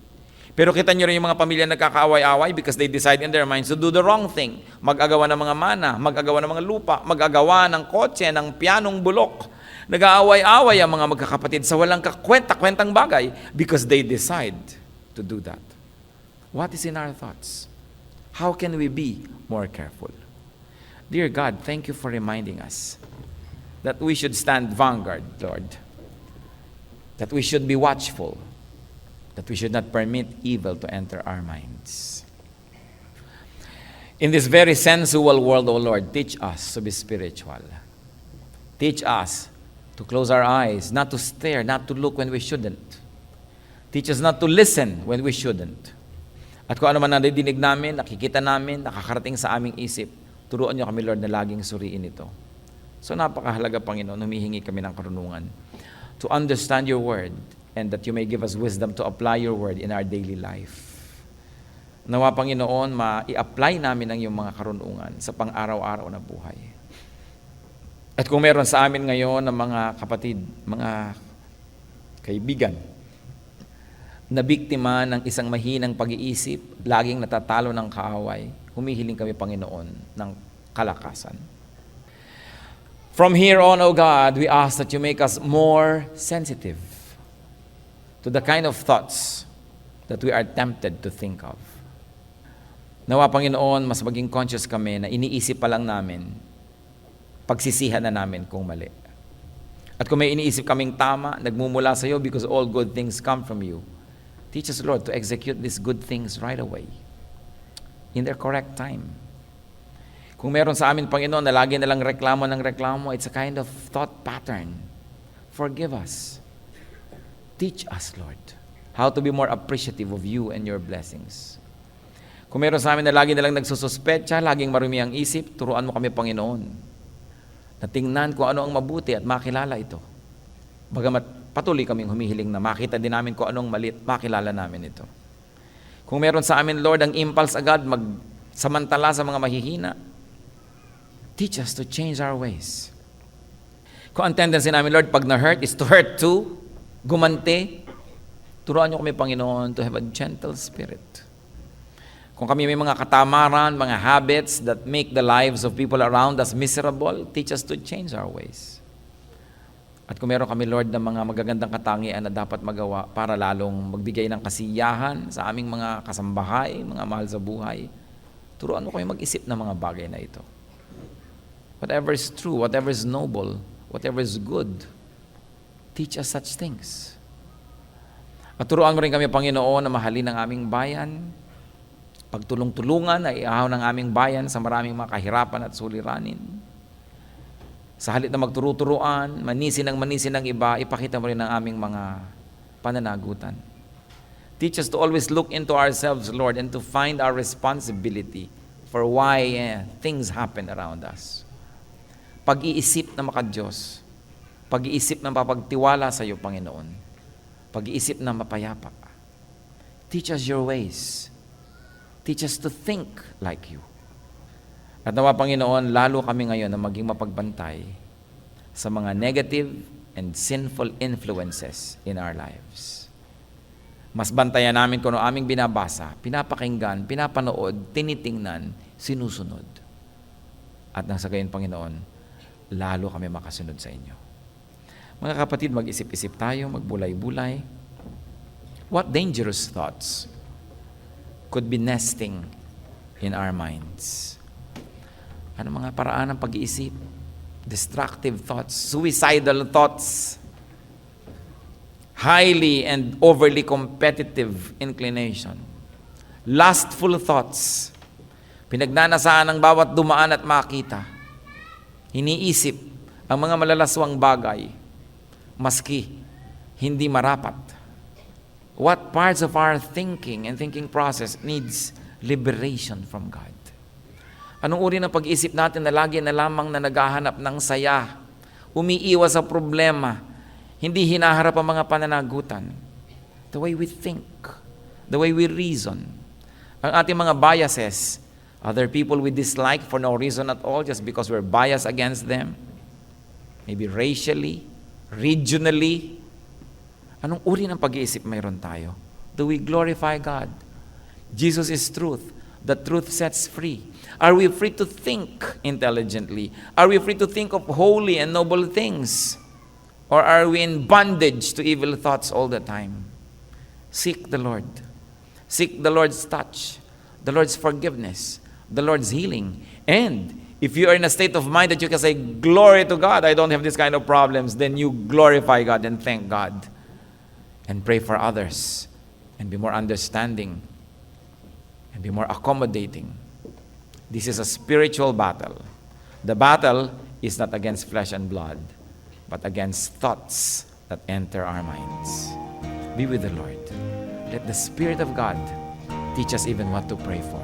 Pero kita niyo rin yung mga pamilya nagkakaaway-away because they decide in their minds to do the wrong thing. Mag-agawa ng mga mana, mag-agawa ng mga lupa, mag-agawa ng kotse, ng pianong bulok. Nag-aaway-away ang mga magkakapatid sa walang kakwenta-kwentang bagay because they decide to do that. What is in our thoughts? How can we be more careful? Dear God, thank you for reminding us that we should stand vanguard, Lord. That we should be watchful. That we should not permit evil to enter our minds. In this very sensual world, O Lord, teach us to be spiritual. Teach us to close our eyes, not to stare, not to look when we shouldn't. Teach us not to listen when we shouldn't. At kung ano man nadidinig namin, nakikita namin, nakakarating sa aming isip, turuan niyo kami, Lord, na laging suriin ito. So napakahalaga, Panginoon, humihingi kami ng karunungan to understand your word and that you may give us wisdom to apply your word in our daily life. Nawa, Panginoon, ma-i-apply namin ang iyong mga karunungan sa pang-araw-araw na buhay. At kung meron sa amin ngayon ng mga kapatid, mga kaibigan, na biktima ng isang mahinang pag-iisip, laging natatalo ng kaaway, humihiling kami, Panginoon, ng kalakasan. From here on, O God, we ask that you make us more sensitive to the kind of thoughts that we are tempted to think of. Nawa, Panginoon, mas maging conscious kami na iniisip pa lang namin, pagsisihan na namin kung mali. At kung may iniisip kaming tama, nagmumula sa iyo because all good things come from you. Teach us, Lord, to execute these good things right away, in their correct time. Kung meron sa amin, Panginoon, na lagi nalang reklamo ng reklamo, it's a kind of thought pattern. Forgive us. Teach us, Lord, how to be more appreciative of you and your blessings. Kung meron sa amin na lagi nalang nagsususpecha, laging marumi ang isip, turuan mo kami, Panginoon, na tingnan kung ano ang mabuti at makilala ito. Bagamat patuloy kaming humihiling na makita din namin kung anong malit, makilala namin ito. Kung meron sa amin, Lord, ang impulse agad magsamantala sa mga mahihina, teach us to change our ways. Kung ang tendency namin, Lord, pag na-hurt is to hurt too, gumante, turuan niyo kami, Panginoon, to have a gentle spirit. Kung kami may mga katamaran, mga habits that make the lives of people around us miserable, teach us to change our ways. At kung meron kami, Lord, ng mga magagandang katangian na dapat magawa para lalong magbigay ng kasiyahan sa aming mga kasambahay, mga mahal sa buhay, turuan mo kami mag-isip ng mga bagay na ito. Whatever is true, whatever is noble, whatever is good, teach us such things. At turuan mo rin kami, Panginoon, na mahalin ang aming bayan, pagtulong-tulungan na iahaw ng aming bayan sa maraming mga kahirapan at suliranin. Sa halip na magturo-turuan, manisin ng iba, ipakita mo rin ang aming mga pananagutan. Teach us to always look into ourselves, Lord, and to find our responsibility for why things happen around us. Pag-iisip na maka-Diyos, pag-iisip na mapagtiwala sa iyo, Panginoon, pag-iisip na mapayapa. Teach us your ways. Teach us to think like you. At nawa, Panginoon, lalo kami ngayon na maging mapagbantay sa mga negative and sinful influences in our lives. Mas bantayan namin kung ano aming binabasa, pinapakinggan, pinapanood, tinitingnan, sinusunod. At nang sa gayon, Panginoon, lalo kami makasunod sa inyo. Mga kapatid, mag-isip-isip tayo, magbulay-bulay. What dangerous thoughts could be nesting in our minds? Ano mga paraan ng pag-iisip? Destructive thoughts, suicidal thoughts, highly and overly competitive inclination, lustful thoughts, Pinagnanasaan ng bawat dumaan at makita. Iniisip ang mga malalaswang bagay, maski hindi marapat. What parts of our thinking and thinking process needs liberation from God? Anong uri ng pag-iisip natin na lagi na lamang na naghahanap ng saya, umiiwas sa problema, hindi hinaharap ang mga pananagutan? The way we think, the way we reason, ang ating mga biases, other people we dislike for no reason at all just because we're biased against them, maybe racially, regionally. Anong uri ng pag-iisip mayroon tayo? Do we glorify God? Jesus is truth. The truth sets free. Are we free to think intelligently? Are we free to think of holy and noble things? Or are we in bondage to evil thoughts all the time? Seek the Lord. Seek the Lord's touch, the Lord's forgiveness, the Lord's healing. And if you are in a state of mind that you can say, glory to God, I don't have this kind of problems, then you glorify God and thank God. And pray for others. And be more understanding. And be more accommodating. This is a spiritual battle. The battle is not against flesh and blood, but against thoughts that enter our minds. Be with the Lord. Let the Spirit of God teach us even what to pray for.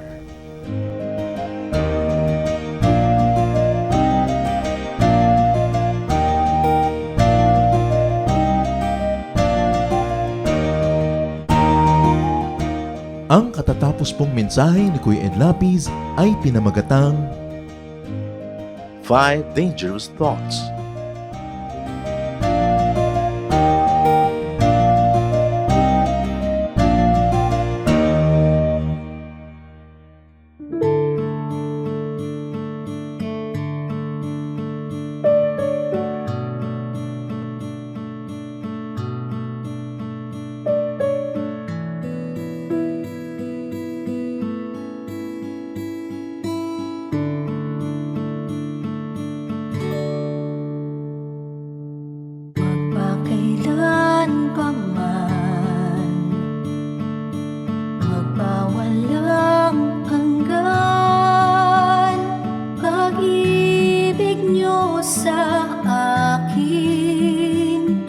Ang katatapos pong mensahe ni Kuya Ed Lapiz ay pinamagatang 5 Dangerous Thoughts. Magpakailan pa man, magpawalang hanggan, pag-ibig niyo sa akin,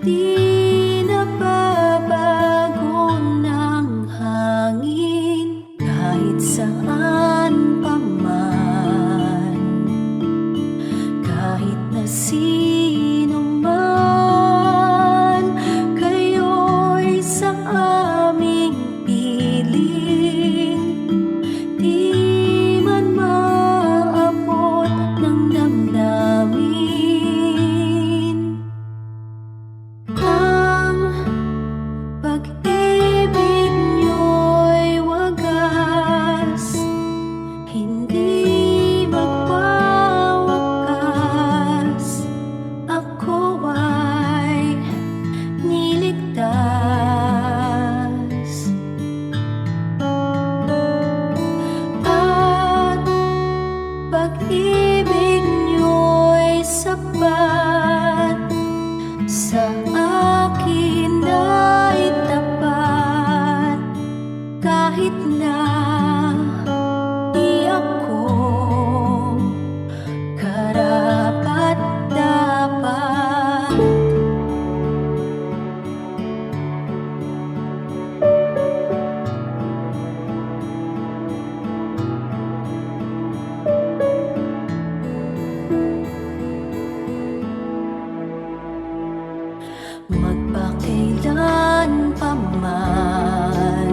di nababago ng hangin, kahit saan pa man, kahit na sino man, kayo'y sa aming piling, di man maabot ng damdamin. Ang pag-ibig niyo'y wagas, hindi magwawakas. Ako ay niligtas. At pag-ibig niyo'y sapat, sa akin ay tapat, kahit na di ako karapat-dapat. Magpakailan pa man,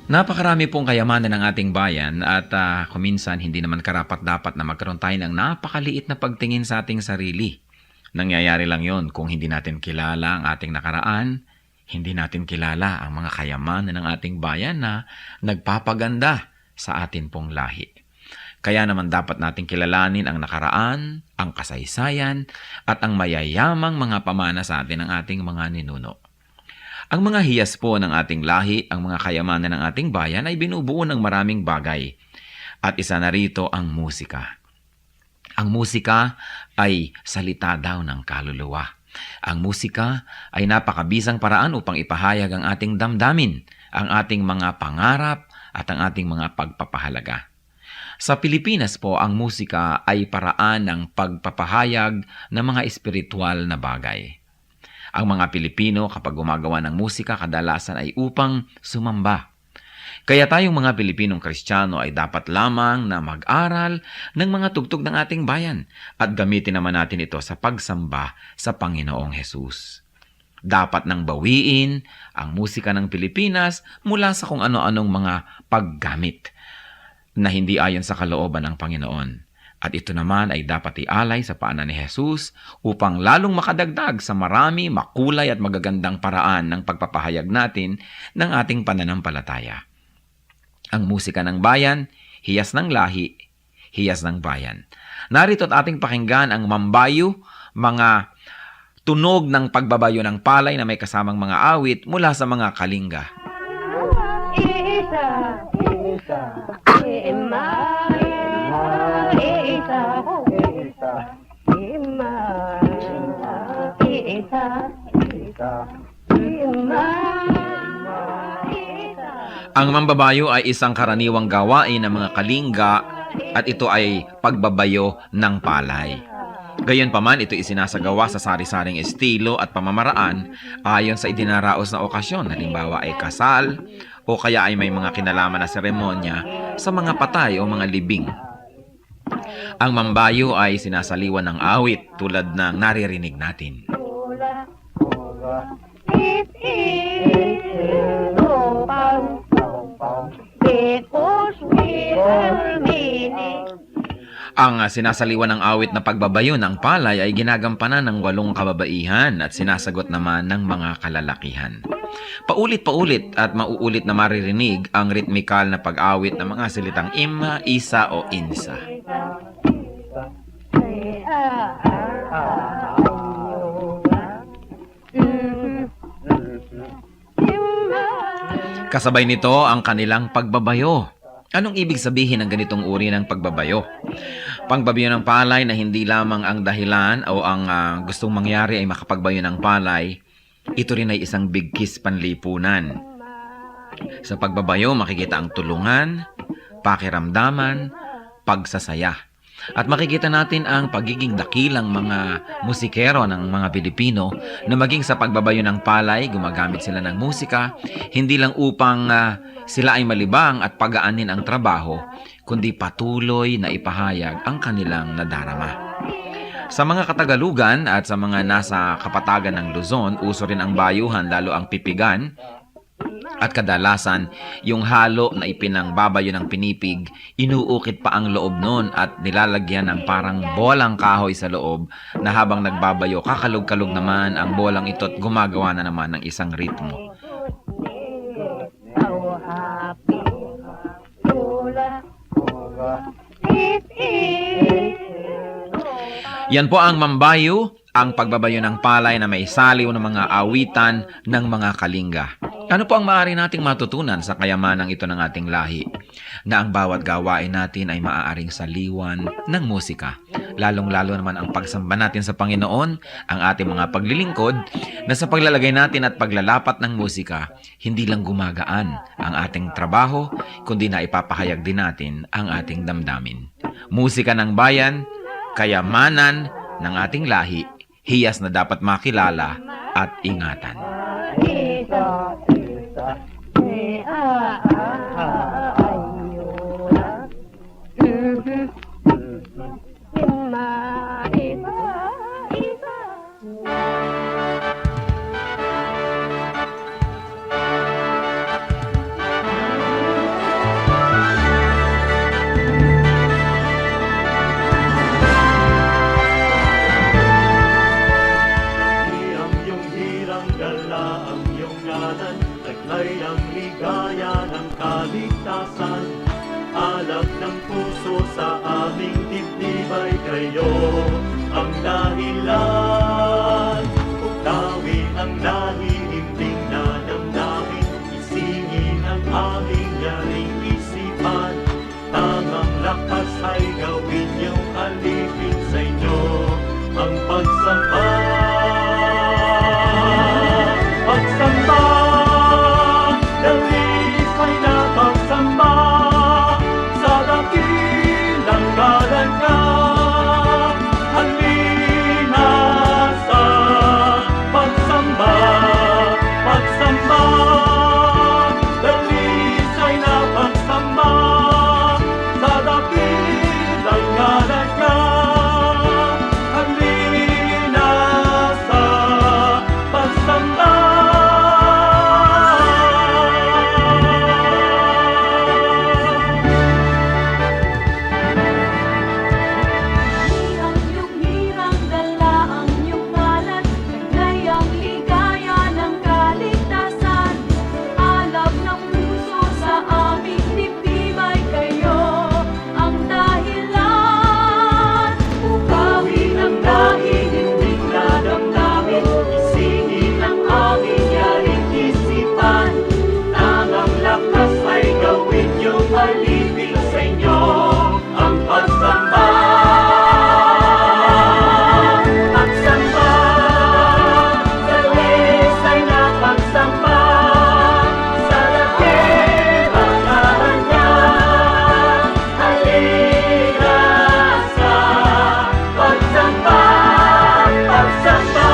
Napakarami pong kayamanan ng ating bayan at kuminsan hindi naman karapat-dapat na magkaroon tayo ng napakaliit na pagtingin sa ating sarili. Nangyayari lang yon kung hindi natin kilala ang ating nakaraan, hindi natin kilala ang mga kayamanan ng ating bayan na nagpapaganda sa atin pong lahi. Kaya naman dapat natin kilalanin ang nakaraan, ang kasaysayan, at ang mayayamang mga pamana sa atin ng ating mga ninuno. Ang mga hiyas po ng ating lahi, ang mga kayamanan ng ating bayan ay binubuo ng maraming bagay. At isa na rito ang musika. Ang musika ay salita daw ng kaluluwa. Ang musika ay napakabisang paraan upang ipahayag ang ating damdamin, ang ating mga pangarap at ang ating mga pagpapahalaga. Sa Pilipinas po, ang musika ay paraan ng pagpapahayag ng mga espiritual na bagay. Ang mga Pilipino kapag gumagawa ng musika kadalasan ay upang sumamba. Kaya tayong mga Pilipinong Kristiyano ay dapat lamang na mag-aral ng mga tugtog ng ating bayan at gamitin naman natin ito sa pagsamba sa Panginoong Hesus. Dapat nang bawiin ang musika ng Pilipinas mula sa kung ano-anong mga paggamit na hindi ayon sa kalooban ng Panginoon. At ito naman ay dapat ialay sa paanan ni Jesus upang lalong makadagdag sa marami, makulay at magagandang paraan ng pagpapahayag natin ng ating pananampalataya. Ang musika ng bayan, hiyas ng lahi, hiyas ng bayan. Narito at ating pakinggan ang mambayo, mga tunog ng pagbabayo ng palay na may kasamang mga awit mula sa mga kalinga. Ang mambabayo ay isang karaniwang gawain ng mga kalinga at ito ay pagbabayo ng palay. Gayunpaman, ito isinasagawa sa sari-saring estilo at pamamaraan ayon sa idinaraos na okasyon. Halimbawa ay kasal o kaya ay may mga kinalaman na seremonya sa mga patay o mga libing. Ang mambayo ay sinasaliwan ng awit tulad ng naririnig natin. Ang sinasaliwan ng awit na pagbabayo ng palay ay ginagampanan ng 8 kababaihan at sinasagot naman ng mga kalalakihan. Paulit-paulit at mauulit na maririnig ang ritmikal na pag-awit ng mga salitang ima, isa o insa. Kasabay nito ang kanilang pagbabayo. Anong ibig sabihin ng ganitong uri ng pagbabayo? Pagbabayo ng palay na hindi lamang ang dahilan o ang gustong mangyari ay makapagbayo ng palay, ito rin ay isang bigkis panlipunan. Sa pagbabayo, makikita ang tulungan, pakiramdaman, pagsasaya. At makikita natin ang pagiging dakilang mga musikero ng mga Pilipino na maging sa pagbabayo ng palay, gumagamit sila ng musika, hindi lang upang sila ay malibang at pagaanin ang trabaho, kundi patuloy na ipahayag ang kanilang nadarama. Sa mga Katagalugan at sa mga nasa kapatagan ng Luzon, uso rin ang bayuhan, lalo ang pipigan. At kadalasan, yung halo na ipinangbabayo ng pinipig, inuukit pa ang loob nun at nilalagyan ng parang bolang kahoy sa loob na habang nagbabayo, kakalog-kalog naman ang bolang ito at gumagawa na naman ng isang ritmo. Yan po ang mambayo, ang pagbabayo ng palay na may saliw ng mga awitan ng mga kalinga. Ano po ang maaari nating matutunan sa kayamanang ito ng ating lahi? Na ang bawat gawain natin ay maaaring saliwan ng musika. Lalong-lalo naman ang pagsamba natin sa Panginoon, ang ating mga paglilingkod, na sa paglalagay natin at paglalapat ng musika, hindi lang gumagaan ang ating trabaho, kundi na ipapahayag din natin ang ating damdamin. Musika ng bayan, kayamanan ng ating lahi, hiyas na dapat makilala at ingatan. alab ng puso sa aming dibdib ay kayo ang dahilan. Utawi ang nahihimbing na damdamin, isingin ang aming yaring isipan. Tangang lakas ay gawin niyong alipin sa inyo ang pagsamba. Pagsamba, dalis ay napagsamba sa dakilang ngalan niya. Halina sa pagsamba, pagsamba, dalis ay napagsamba sa dakilang ngalan niya. Halina sa pagsamba. Ang iyong hirang dala, ang iyong ngalan, taglay ang ligaya ng kaligtasan. Alab ng puso sa aming dibdib ay kayo ang dahilan. Ukawi ng nahihimbing na damdamin, isingin ang aming yaring isipan. Tangang lakas ay gawin niyong alipin sa inyo ang pagsamba. Pagsamba, dalis ay napagsamba sa dakilang ngalan niya. Halina sa pagsamba, pagsamba,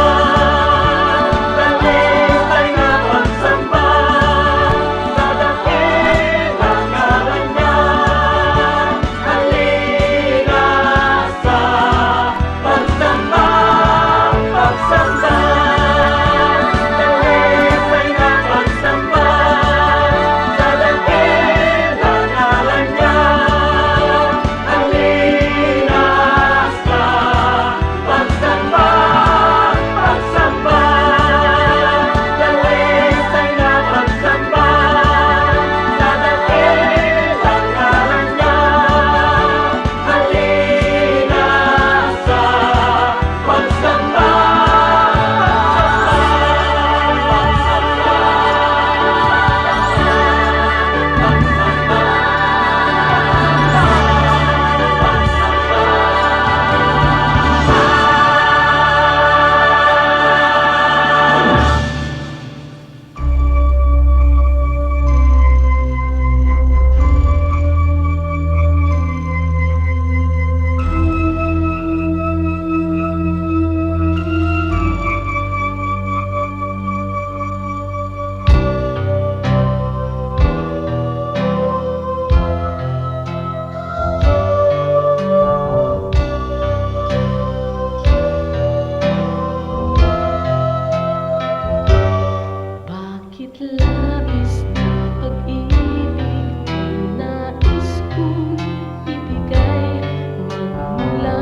dalis ay napagsamba sa dakilang ngalan niya. Halina sa pagsamba, pagsamba, dalis ay napagsamba sa dakilang ngalan niya. Halina sa pagsamba, pagsamba, dalis ay napagsamba sa dakilang ngalan niya. Halina sa pagsamba, Bakit labis na pag-ibig ang nais kong ibigay? Magmula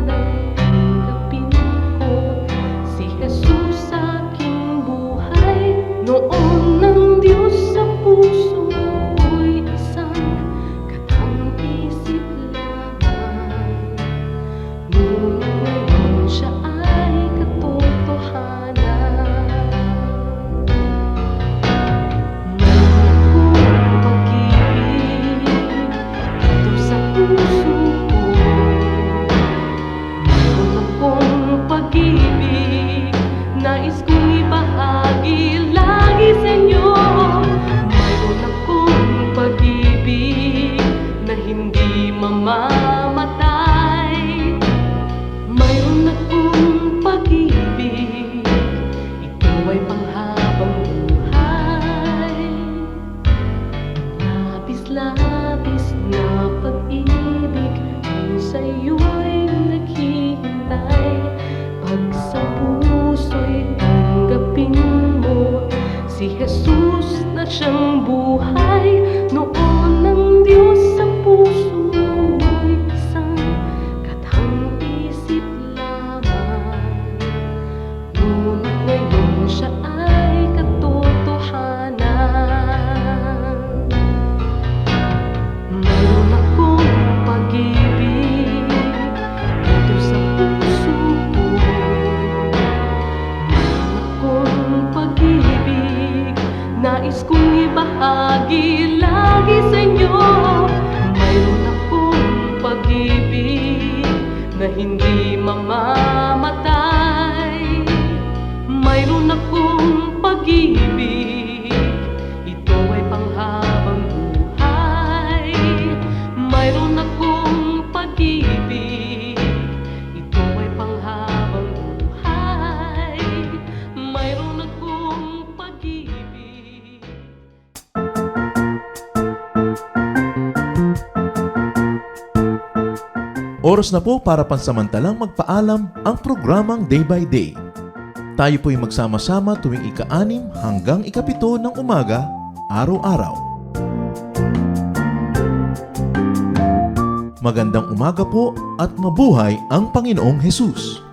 nang tanggapin ko si Jesus sa aking buhay. Noon ng Diyos sa puso ko'y isang katang-isip lamang. Ngunit ngayon siya ay katotohanan. Mayroon akong pag-ibig dito sa puso ko. Mayroon akong pag-ibig, nais kong ibahagi lagi sa inyo. Mayroon akong pag-ibig na hindi mamamatay. Mayroon akong pag-ibig, ito ay panghabang buhay. Labis-labis na pag-ibig ang sa'yo'y naghihintay. Pag sa puso'y tanggapin mo si Jesus na siyang buhay. Noon ng Diyos sa puso'y isang katang-isip lamang. Ngunit ngayon siya ay katotohanan. Mayroon Oras na po para pansamantalang magpaalam ang programang Day by Day. Tayo po'y magsama-sama tuwing ika-6 hanggang ika-7 ng umaga, araw-araw. Magandang umaga po at mabuhay ang Panginoong Hesus!